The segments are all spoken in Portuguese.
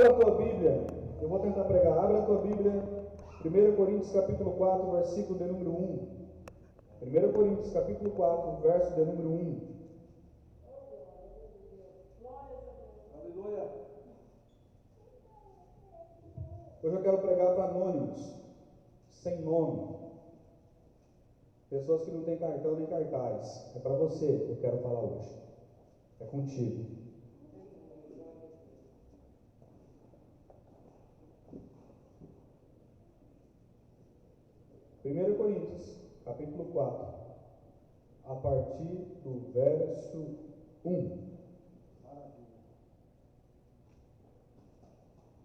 Abra a tua Bíblia, eu vou tentar pregar. Abra a tua Bíblia, 1 Coríntios capítulo 4, versículo de número 1. 1 Coríntios capítulo 4, verso de número 1. Aleluia. Hoje eu quero pregar para anônimos, sem nome. Pessoas que não têm cartão nem cartaz. É para você que eu quero falar hoje. É contigo. Primeiro Coríntios, capítulo 4, a partir do verso 1. O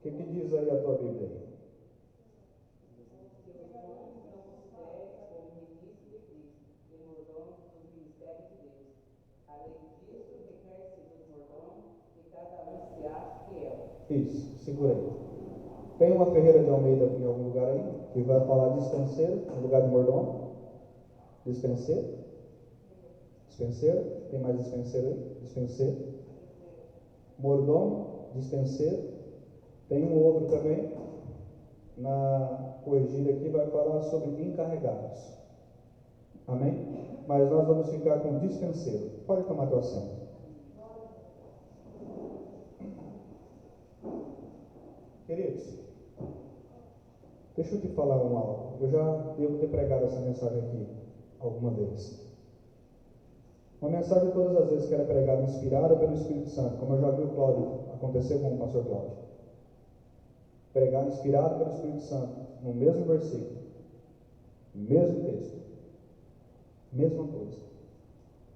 que diz aí a tua Bíblia aí? Isso, segura aí. Tem uma Ferreira de Almeida em algum lugar aí que vai falar dispenseiro no lugar de mordomo? Dispenseiro? Dispenseiro? Tem mais dispenseiro aí? Dispenseiro? Mordomo? Dispenseiro? Tem um outro também na corrigida aqui, vai falar sobre encarregados. Amém? Mas nós vamos ficar com dispenseiro. Pode tomar teu assento. Queridos, deixa eu te falar algo. Eu já devo ter pregado essa mensagem aqui alguma vez. Uma mensagem todas as vezes que ela é pregada inspirada pelo Espírito Santo, como eu já vi o Cláudio acontecer com o pastor Cláudio. Pregar inspirado pelo Espírito Santo, no mesmo versículo, mesmo texto, mesma coisa,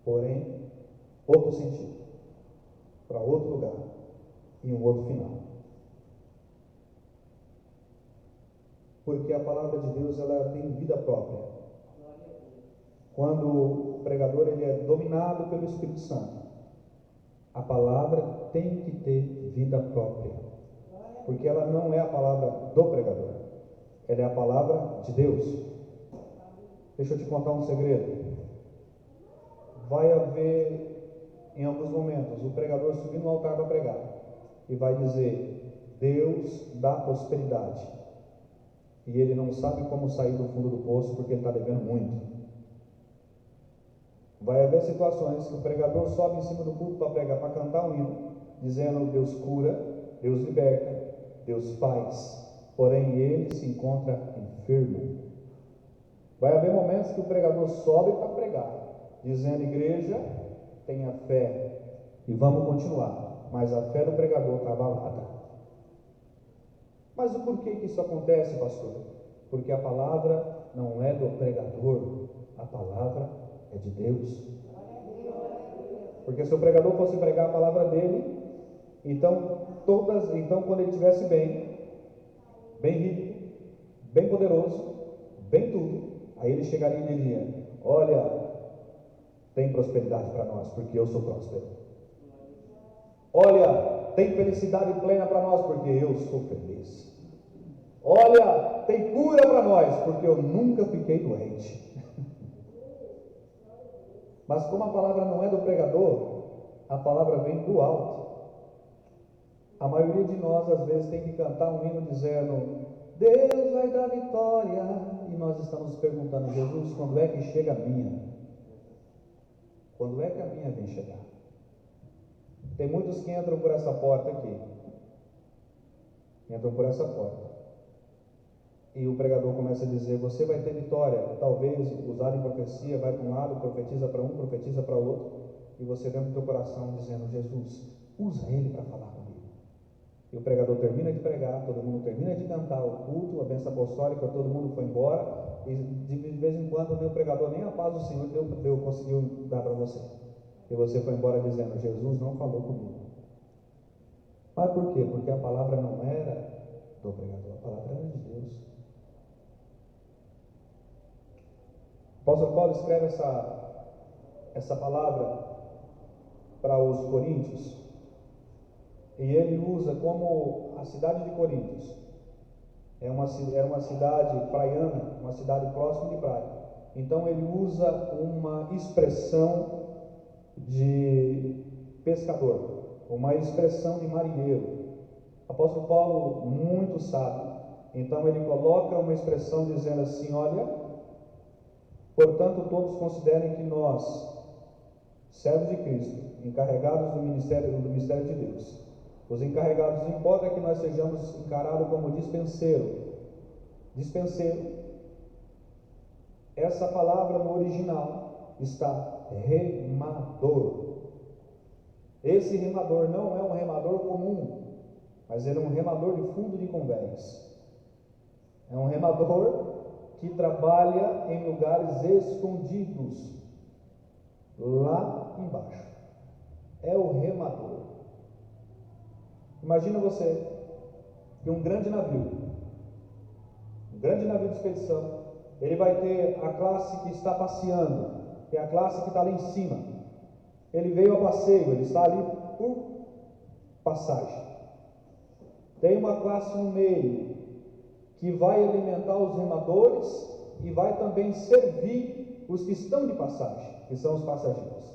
porém, outro sentido, para outro lugar e um outro final. Porque a palavra de Deus, ela tem vida própria. Quando o pregador ele é dominado pelo Espírito Santo, a palavra tem que ter vida própria. Porque ela não é a palavra do pregador, ela é a palavra de Deus. Deixa eu te contar um segredo. Vai haver, em alguns momentos, o pregador subir no altar para pregar e vai dizer: Deus dá prosperidade. E ele não sabe como sair do fundo do poço porque ele está devendo muito. Vai haver situações que o pregador sobe em cima do púlpito para pregar, para cantar um hino, dizendo: Deus cura, Deus liberta, Deus faz, porém ele se encontra enfermo. Vai haver momentos que o pregador sobe para pregar, dizendo: igreja, tenha fé e vamos continuar, mas a fé do pregador está abalada. Mas o porquê que isso acontece, pastor? Porque a palavra não é do pregador, a palavra é de Deus. Porque se o pregador fosse pregar a palavra dele, então quando ele estivesse bem rico, bem poderoso, bem tudo, aí ele chegaria e diria: olha, tem prosperidade para nós, porque eu sou próspero. Olha, tem felicidade plena para nós, porque eu sou feliz. Olha, tem cura para nós, porque eu nunca fiquei doente. Mas como a palavra não é do pregador, a palavra vem do alto. A maioria de nós, às vezes, tem que cantar um hino dizendo: Deus vai dar vitória. E nós estamos perguntando: Jesus, quando é que chega a minha? Quando é que a minha vem chegar? Tem muitos que entram por essa porta aqui. Entram por essa porta. E o pregador começa a dizer: você vai ter vitória. Talvez usado em profecia, vai para um lado, profetiza para um, profetiza para outro. E você dentro do teu coração dizendo: Jesus, usa ele para falar comigo. E o pregador termina de pregar, todo mundo termina de cantar o culto, a bênção apostólica, todo mundo foi embora. E de vez em quando o pregador nem a paz do Senhor conseguiu dar para você. E você foi embora dizendo: Jesus não falou comigo. Mas por quê? Porque a palavra não era do pregador, a palavra era de Deus. O apóstolo Paulo escreve essa palavra para os coríntios, e ele usa como a cidade de Coríntios era uma cidade praiana, uma cidade próxima de praia. Então ele usa uma expressão de pescador, uma expressão de marinheiro. O apóstolo Paulo, muito sábio, então ele coloca uma expressão dizendo assim: olha, portanto todos considerem que nós, servos de Cristo, encarregados do mistério de Deus, os encarregados, não importa que nós sejamos encarados como dispenseiro. Essa palavra no original está remador. Esse remador não é um remador comum, mas ele é um remador de fundo de convés. É um remador que trabalha em lugares escondidos, lá embaixo. É o remador. Imagina você que um grande navio de expedição, ele vai ter a classe que está passeando, que é a classe que está lá em cima. Ele veio a passeio, ele está ali por passagem. Tem uma classe no meio, que vai alimentar os remadores e vai também servir os que estão de passagem, que são os passageiros.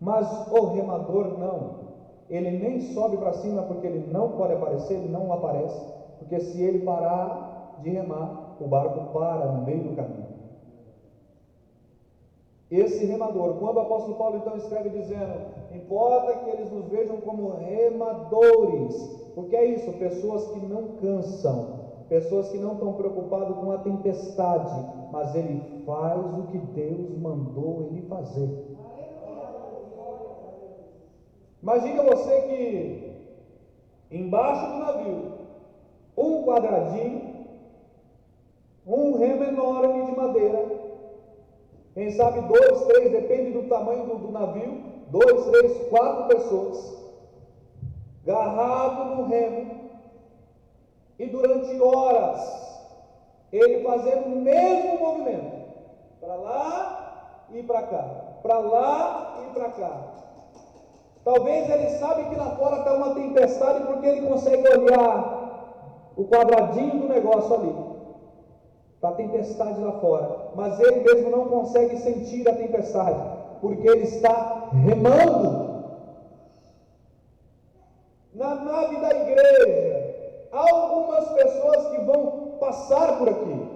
Mas o remador não. Ele nem sobe para cima porque ele não pode aparecer, ele não aparece, porque se ele parar de remar, o barco para no meio do caminho. Esse remador, quando o apóstolo Paulo então escreve dizendo, importa que eles nos vejam como remadores, porque é isso, pessoas que não cansam, pessoas que não estão preocupadas com a tempestade, mas ele faz o que Deus mandou ele fazer. Imagina você que embaixo do navio, um quadradinho, um remo enorme de madeira, quem sabe 2, 3, depende do tamanho do navio, 2, 3, 4 pessoas, garrado no remo, e durante horas, ele fazendo o mesmo movimento, para lá e para cá, para lá e para cá. Talvez ele sabe que lá fora está uma tempestade, porque ele consegue olhar o quadradinho do negócio ali. Está a tempestade lá fora, mas ele mesmo não consegue sentir a tempestade, porque ele está remando. Na nave da igreja, há algumas pessoas que vão passar por aqui.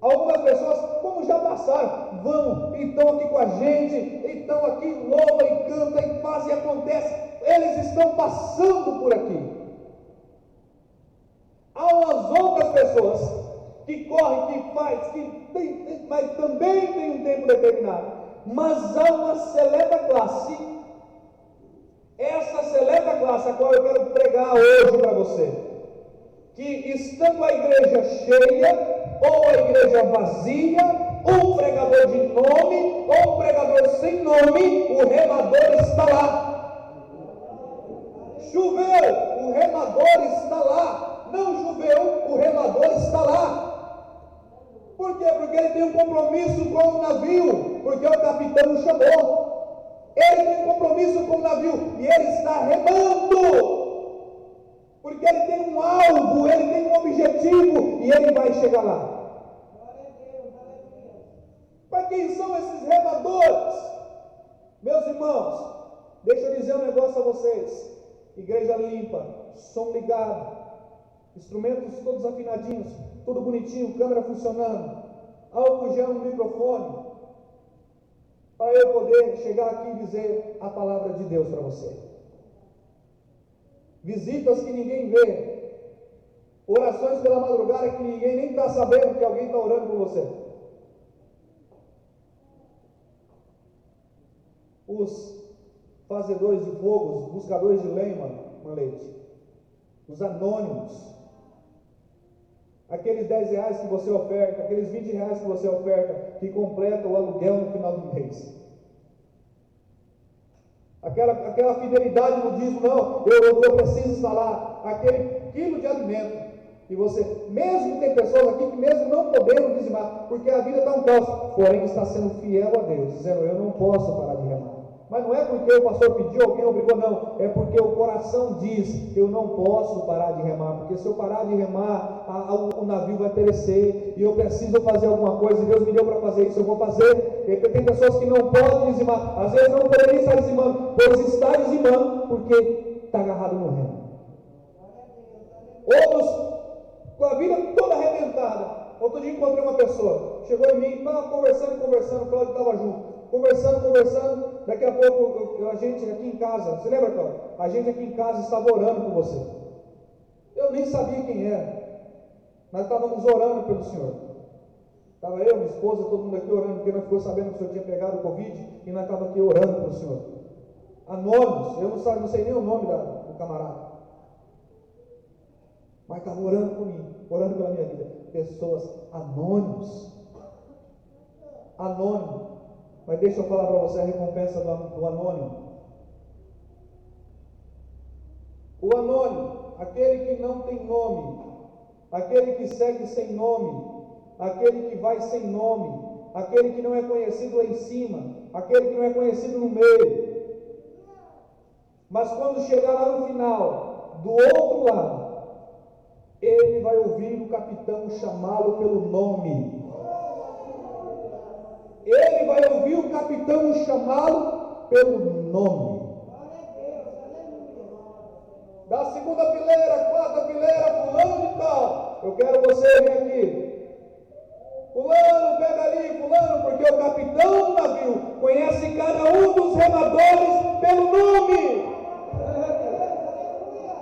Algumas pessoas, como já passaram, vão, e estão aqui com a gente, e estão aqui, louva e canta e faz e acontece. Eles estão passando por aqui. Há umas outras pessoas que correm, que faz, que tem, mas também tem um tempo determinado. Mas há uma seleta classe, essa seleta classe a qual eu quero pregar hoje para você, que estando a igreja cheia, ou a igreja vazia, um pregador de nome, ou um pregador sem nome, o remador está lá. Choveu, o remador está lá. Não choveu, o remador está lá. Por quê? Porque ele tem um compromisso com o navio, porque o capitão o chamou. Ele tem um compromisso com o navio, e ele está remando. Porque ele tem um alvo, ele tem um objetivo, e ele vai chegar lá. Mas quem são esses remadores? Meus irmãos, deixa eu dizer um negócio a vocês. Igreja limpa, som ligado, instrumentos todos afinadinhos, tudo bonitinho, câmera funcionando, álcool gel no microfone, para eu poder chegar aqui e dizer a palavra de Deus para você. Visitas que ninguém vê, orações pela madrugada que ninguém nem está sabendo que alguém está orando por você. Os fazedores de fogo, os buscadores de lenha, Manlete, os anônimos, aqueles 10 reais que você oferta, aqueles 20 reais que você oferta, que completa o aluguel no final do mês. Aquela fidelidade no dízimo, não, eu preciso estar lá, aquele quilo de alimento, e você, mesmo tem pessoas aqui que mesmo não podendo dizimar, porque a vida está um caos, porém está sendo fiel a Deus, dizendo, eu não posso parar de remar. Mas não é porque o pastor pediu, alguém obrigou, não, é porque o coração diz, eu não posso parar de remar, porque se eu parar de remar, o navio vai perecer, e eu preciso fazer alguma coisa, e Deus me deu para fazer isso, eu vou fazer. E tem pessoas que não podem dizimar, às vezes não poderiam estar dizimando, pois está dizimando, porque está agarrado no remo. Outro dia encontrei uma pessoa, chegou em mim, conversando, o Cláudio estava junto, conversando, daqui a pouco a gente aqui em casa, você lembra, Cláudio? A gente aqui em casa estava orando por você. Eu nem sabia quem era, nós estávamos orando pelo senhor. Estava eu, minha esposa, todo mundo aqui orando, porque nós ficou sabendo que o senhor tinha pegado o Covid, e nós estávamos aqui orando pelo senhor. Anônimos, eu não sei nem o nome do camarada, mas estava orando por mim, orando pela minha vida. Pessoas anônimos. Mas deixa eu falar para você a recompensa do anônimo. O anônimo, aquele que não tem nome, aquele que segue sem nome, aquele que vai sem nome, aquele que não é conhecido lá em cima, aquele que não é conhecido no meio. Mas quando chegar lá no final, do outro lado, ele vai ouvir o capitão chamá-lo pelo nome. Ele vai ouvir o capitão chamá-lo pelo nome. Da segunda fileira, quarta fileira, fulano de tal, eu quero você vir aqui. Fulano, pega ali, fulano, porque o capitão do navio conhece cada um dos remadores pelo nome.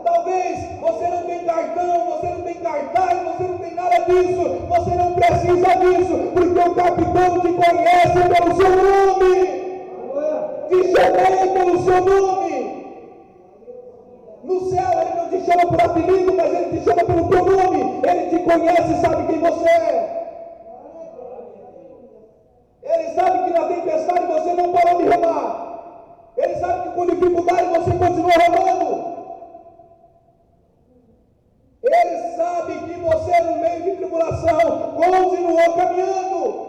Talvez você não tem cartão, você não tem cartaz, você não tem nada disso, você não precisa disso, porque o capitão te conhece pelo seu nome, te chamei pelo seu nome. No céu ele não te chama por apelido, mas ele te chama pelo teu nome, ele te conhece e sabe quem você é. Ele sabe que na tempestade você não parou de remar, ele sabe que com dificuldade você continua remando. Ele sabe que você no meio de tribulação continuou caminhando.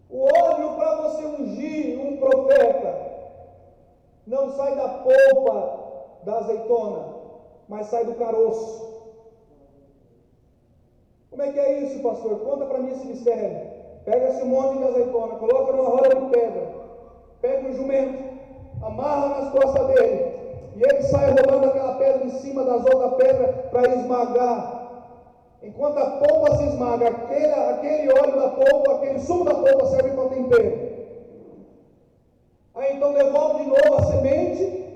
O óleo para você ungir um profeta não sai da polpa da azeitona, mas sai do caroço. Como é que é isso, pastor? Conta para mim esse mistério. Pega esse monte de azeitona, coloca numa roda de pedra, pega um jumento, amarra nas costas dele, e ele sai rolando aquela pedra em cima das outras pedras para esmagar. Enquanto a polpa se esmaga, aquele óleo da polpa, aquele sumo da polpa serve para tempero. Aí então devolve de novo a semente,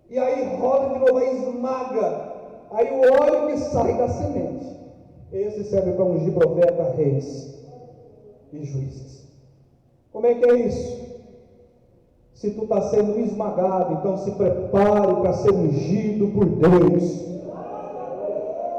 e aí roda de novo, aí esmaga. Aí o óleo que sai da semente, esse serve para ungir profeta, reis e juízes. Como é que é isso? Se tu está sendo esmagado, então se prepare para ser ungido por Deus.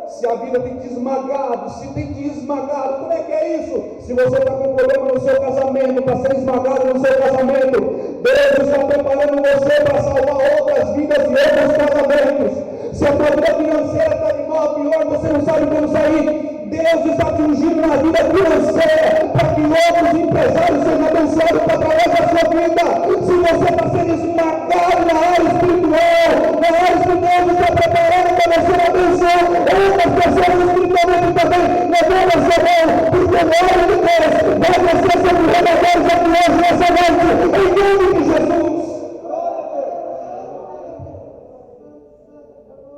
Se a vida tem te esmagado, se tem te esmagado, como é que é isso? Se você está com problema no seu casamento, para ser esmagado no seu casamento, Deus está preparando você para salvar outras vidas e outros casamentos. Se a tua vida financeira está de mal a pior, você não sabe como sair, Deus está te ungindo na vida financeira, para que outros empresários sejam abençoados através da sua vida. Se você está sendo esmagado na área espiritual, Deus está preparando para você abençoar outras pessoas espiritualmente também. Levanta a sua mão, porque o óleo de Deus vai descer sobre os remadores aqui hoje nessa noite, em nome de Jesus.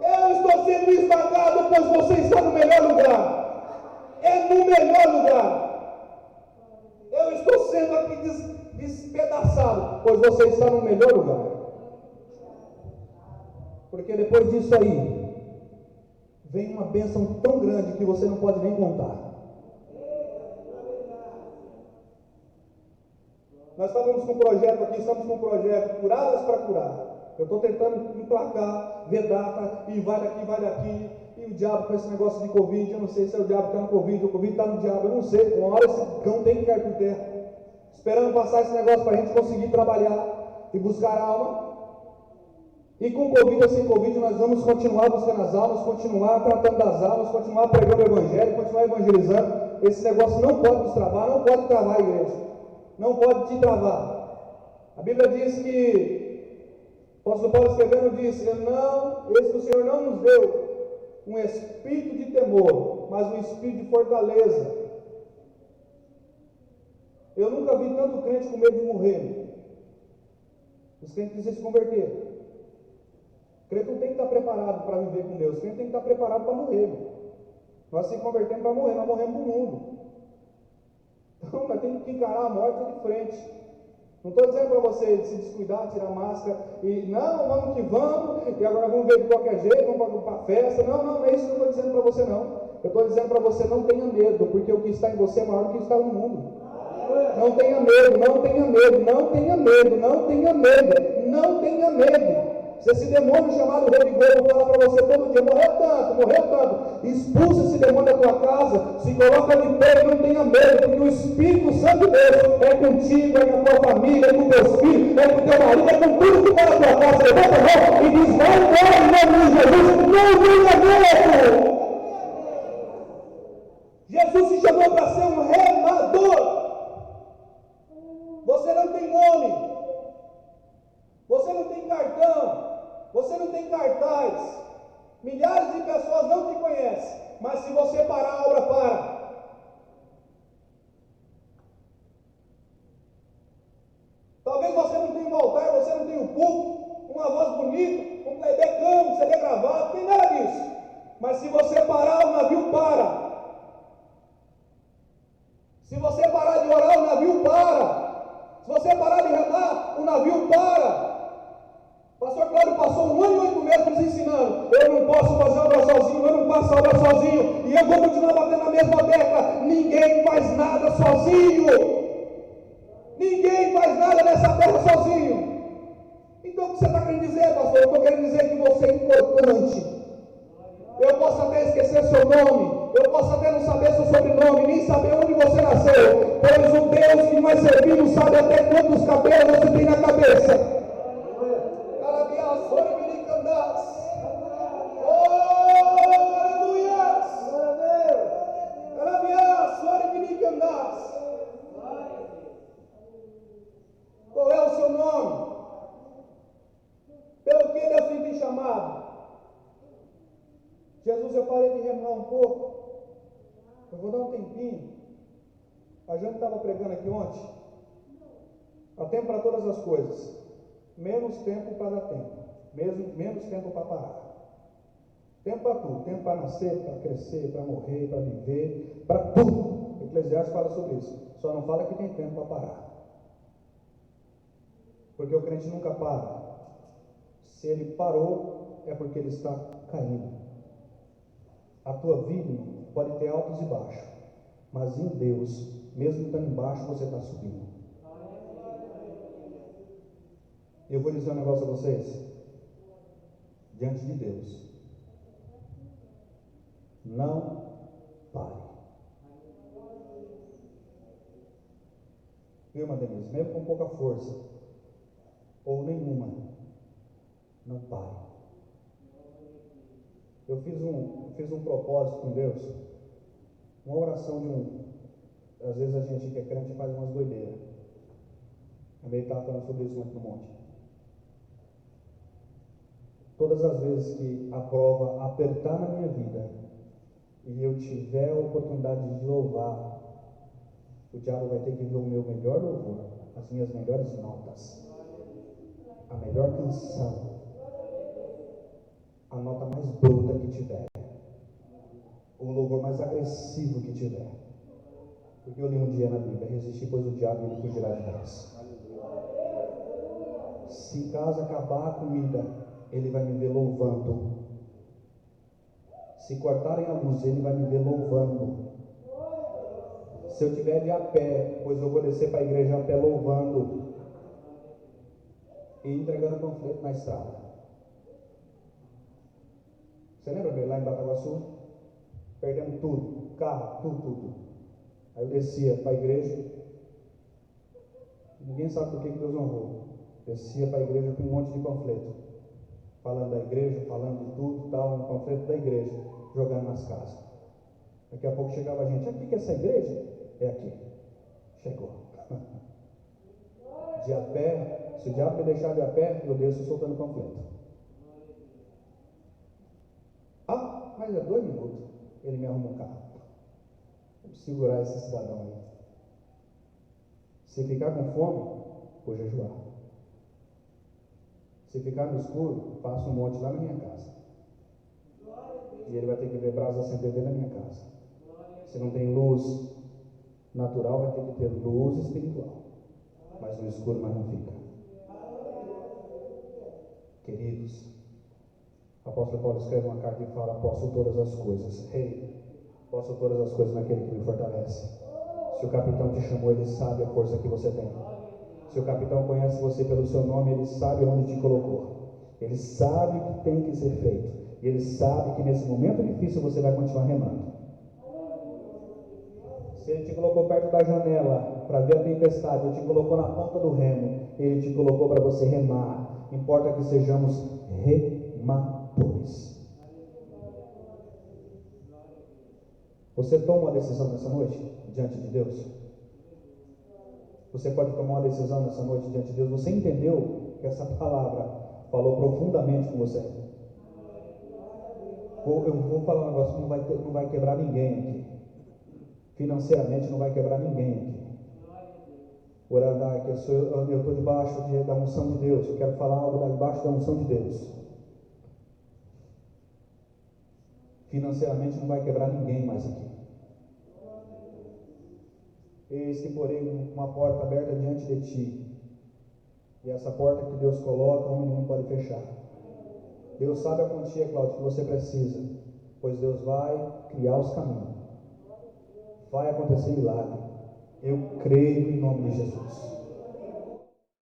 Eu estou sendo esmagado, pois você está no melhor lugar. É no melhor lugar. Eu estou sendo aqui despedaçado, pois você está no melhor lugar. Porque depois disso aí, vem uma bênção tão grande que você não pode nem contar. Nós estávamos com um projeto aqui, estamos com um projeto Curadas para Curar. Eu estou tentando emplacar, ver data, e vai daqui, e o diabo com esse negócio de Covid, eu não sei se é o diabo que está no Covid, o Covid está no diabo, eu não sei, uma hora esse cão tem que cair por terra, esperando passar esse negócio para a gente conseguir trabalhar e buscar alma. E com Covid ou sem Covid, nós vamos continuar buscando as almas, continuar tratando das almas, continuar pregando o Evangelho, continuar evangelizando. Esse negócio não pode nos travar, não pode travar a igreja, não pode te travar. A Bíblia diz que o apóstolo Paulo escrevendo disse: esse que o Senhor não nos deu um espírito de temor, mas um espírito de fortaleza. Eu nunca vi tanto crente com medo de morrer. Os crentes precisam se converter. crente não tem que estar preparado para viver com Deus, crente tem que estar preparado para morrer. Nós se convertemos para morrer, nós morremos do mundo. Então, nós temos que encarar a morte de frente. Não estou dizendo para você se descuidar, tirar a máscara e não, vamos que vamos, e agora vamos ver de qualquer jeito, vamos para a festa. Não, não é isso que eu estou dizendo para você, não. Eu estou dizendo para você, não tenha medo, porque o que está em você é maior do que está no mundo. Não tenha medo, não tenha medo, não tenha medo, não tenha medo, não tenha medo. Se esse demônio chamado Rei de Globo falar para você todo dia, morreu tanto, expulsa esse demônio da tua casa, se coloca de pé e não tenha medo, porque o Espírito Santo de Deus é contigo, é com a tua família, é com teus filhos, é com teu marido, é com tudo que está na tua casa. Levanta a mão e diz, vai embora em nome de Jesus, não tenha medo. Jesus te chamou para ser um remador. Você não tem nome, você não tem cartão, você não tem cartaz, milhares de pessoas não te conhecem, mas se você parar, a obra para. Talvez você não tenha um altar, você não tenha um púlpito, uma voz bonita, um playback, um CD gravado, não tem nada disso, mas se você parar, o navio para. Se você parar de orar, o navio para. Se você parar de remar, o navio para. Pastor Cláudio passou 1 ano e 8 meses nos ensinando. Eu não posso fazer obra sozinho, eu não faço obra sozinho. E eu vou continuar batendo na mesma tecla. Ninguém faz nada sozinho. Ninguém faz nada nessa terra sozinho. Então o que você está querendo dizer, pastor? Eu estou querendo dizer que você é importante. Eu posso até esquecer seu nome, eu posso até não saber seu sobrenome, nem saber onde você nasceu, pois o Deus que nós servimos sabe até quantos cabelos você tem na cabeça. Qual é o seu nome? Pelo que ele é assim tem chamado? Jesus, eu parei de remar um pouco. Eu vou dar um tempinho. A gente estava pregando aqui ontem. Há tempo para todas as coisas. Menos tempo para dar tempo. Menos tempo para parar. Tempo para tudo. Tempo para nascer, para crescer, para morrer, para viver, para tudo. O Eclesiastes fala sobre isso. Só não fala que tem tempo para parar. Porque o crente nunca para. Se ele parou, é porque ele está caindo. A tua vida pode ter altos e baixos, mas em Deus, mesmo estando embaixo, você está subindo. Eu vou dizer um negócio a vocês. Diante de Deus, não pare. Viu, irmã Denise? Mesmo com pouca força, ou nenhuma, não pare. Eu fiz um propósito com Deus, uma oração de às vezes a gente que é crente faz umas doideiras. A meio estava falando sobre isso muito no monte. Todas as vezes que a prova apertar na minha vida e eu tiver a oportunidade de louvar, o diabo vai ter que ver o meu melhor louvor, as minhas melhores notas, a melhor canção, a nota mais bruta que tiver, o louvor mais agressivo que tiver. Porque eu li um dia na Bíblia: resistir, pois o diabo ele fugirá de nós. Se em casa acabar a comida, ele vai me ver louvando. Se cortarem a luz, ele vai me ver louvando. Se eu estiver de a pé, pois eu vou descer para a igreja a pé louvando. E entregando panfleto na estrada. Você lembra lá em Bataguaçu? Perdemos tudo, carro, tudo. Aí eu descia para a igreja. Ninguém sabe por que Deus honrou. Descia para a igreja com um monte de panfleto. Falando da igreja, falando de tudo, tal, um panfleto da igreja, jogando nas casas. Daqui a pouco chegava a gente: aqui que é essa igreja? É aqui. Chegou. De a pé, se o diabo me deixar de a pé, eu desço soltando panfleto. Ah, mas é 2 minutos. Ele me arruma um carro. Vou segurar esse cidadão aí. Se ficar com fome, vou jejuar. Se ficar no escuro, faço um monte lá na minha casa. E ele vai ter que ver brasa acender dentro da minha casa. Se não tem luz natural, vai ter que ter luz espiritual. Mas no escuro mais não fica. Queridos, o apóstolo Paulo escreve uma carta e fala: posso todas as coisas. Posso todas as coisas naquele que me fortalece. Se o capitão te chamou, ele sabe a força que você tem. Se o capitão conhece você pelo seu nome, ele sabe onde te colocou. Ele sabe o que tem que ser feito. E ele sabe que nesse momento difícil você vai continuar remando. Se ele te colocou perto da janela para ver a tempestade, ou te colocou na ponta do remo, ele te colocou para você remar. Importa que sejamos remadores. Você toma uma decisão nessa noite diante de Deus? Você pode tomar uma decisão nessa noite diante de Deus? Você entendeu que essa palavra falou profundamente com você? Eu vou falar um negócio que não vai quebrar ninguém aqui. Financeiramente não vai quebrar ninguém aqui. Orar, que eu estou debaixo da unção de Deus. Eu quero falar algo debaixo da unção de Deus. Financeiramente não vai quebrar ninguém mais aqui. Eis que porém uma porta aberta diante de ti. E essa porta que Deus coloca, homem nenhum pode fechar. Deus sabe a quantia, Cláudio, que você precisa. Pois Deus vai criar os caminhos. Vai acontecer milagre. Eu creio em nome de Jesus.